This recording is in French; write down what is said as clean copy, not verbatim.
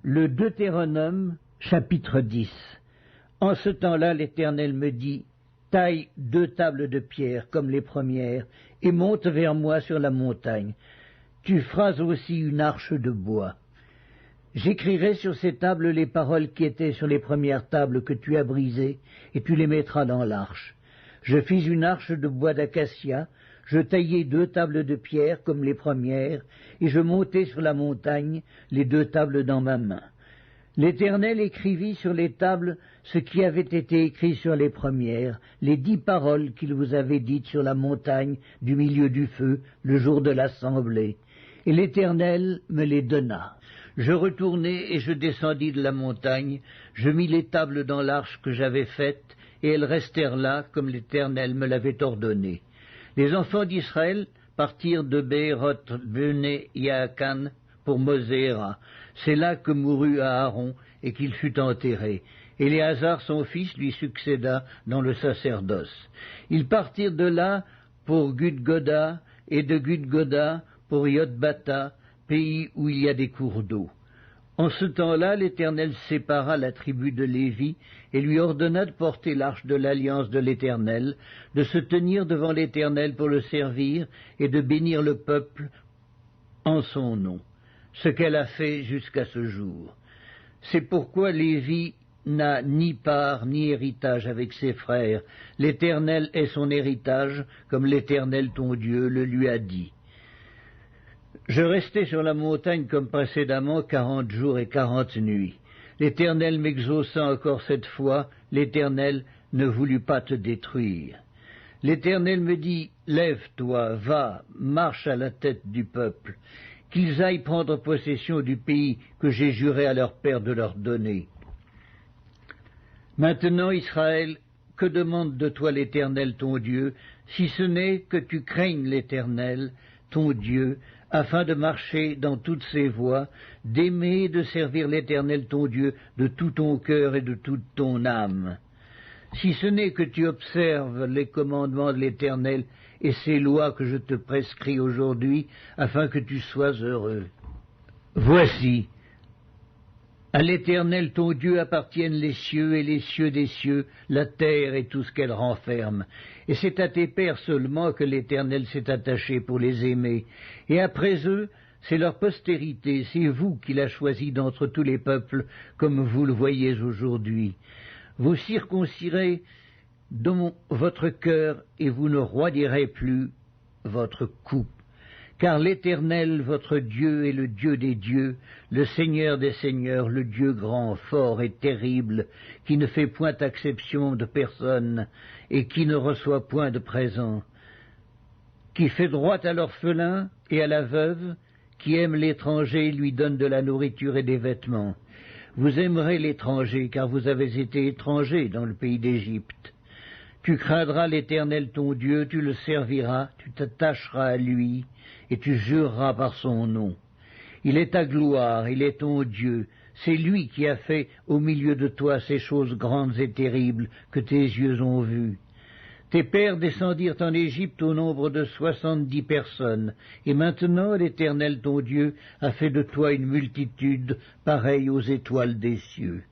Le Deutéronome, chapitre 10. En ce temps-là, l'Éternel me dit, taille 2 tables de pierre comme les premières, et monte vers moi sur la montagne. Tu feras aussi une arche de bois. J'écrirai sur ces tables les paroles qui étaient sur les premières tables que tu as brisées, et tu les mettras dans l'arche. Je fis une arche de bois d'acacia, je taillai 2 tables de pierre comme les premières, et je montai sur la montagne les 2 tables dans ma main. L'Éternel écrivit sur les tables ce qui avait été écrit sur les premières, les 10 paroles qu'il vous avait dites sur la montagne du milieu du feu, le jour de l'assemblée. Et l'Éternel me les donna. Je retournai et je descendis de la montagne, je mis les tables dans l'arche que j'avais faite, et elles restèrent là comme l'Éternel me l'avait ordonné. Les enfants d'Israël partirent de Béhéroth Béné Yaakan pour Moséra. C'est là que mourut Aaron et qu'il fut enterré. Éléazar, son fils, lui succéda dans le sacerdoce. Ils partirent de là pour Gudgoda, et de Gudgoda pour Yotbata, pays où il y a des cours d'eau. En ce temps-là, l'Éternel sépara la tribu de Lévi et lui ordonna de porter l'arche de l'alliance de l'Éternel, de se tenir devant l'Éternel pour le servir et de bénir le peuple en son nom, ce qu'elle a fait jusqu'à ce jour. C'est pourquoi Lévi n'a ni part ni héritage avec ses frères. L'Éternel est son héritage, comme l'Éternel ton Dieu le lui a dit. Je restai sur la montagne comme précédemment 40 jours et 40 nuits. L'Éternel m'exauça encore cette fois, l'Éternel ne voulut pas te détruire. L'Éternel me dit, lève-toi, va, marche à la tête du peuple, qu'ils aillent prendre possession du pays que j'ai juré à leur père de leur donner. Maintenant, Israël, que demande de toi l'Éternel ton Dieu, si ce n'est que tu craignes l'Éternel, ton Dieu, afin de marcher dans toutes ses voies, d'aimer et de servir l'Éternel ton Dieu de tout ton cœur et de toute ton âme. Si ce n'est que tu observes les commandements de l'Éternel et ses lois que je te prescris aujourd'hui, afin que tu sois heureux. Voici, à l'Éternel ton Dieu appartiennent les cieux et les cieux des cieux, la terre et tout ce qu'elle renferme. Et c'est à tes pères seulement que l'Éternel s'est attaché pour les aimer. Et après eux, c'est leur postérité, c'est vous qu'il a choisi d'entre tous les peuples, comme vous le voyez aujourd'hui. Vous circoncirez dans votre cœur et vous ne roidirez plus votre cou. Car l'Éternel, votre Dieu, est le Dieu des dieux, le Seigneur des seigneurs, le Dieu grand, fort et terrible, qui ne fait point acception de personne et qui ne reçoit point de présent, qui fait droit à l'orphelin et à la veuve, qui aime l'étranger et lui donne de la nourriture et des vêtements. Vous aimerez l'étranger, car vous avez été étrangers dans le pays d'Égypte. Tu craindras l'Éternel ton Dieu, tu le serviras, tu t'attacheras à lui, et tu jureras par son nom. Il est ta gloire, il est ton Dieu, c'est lui qui a fait au milieu de toi ces choses grandes et terribles que tes yeux ont vues. Tes pères descendirent en Égypte au nombre de 70 personnes, et maintenant l'Éternel ton Dieu a fait de toi une multitude pareille aux étoiles des cieux.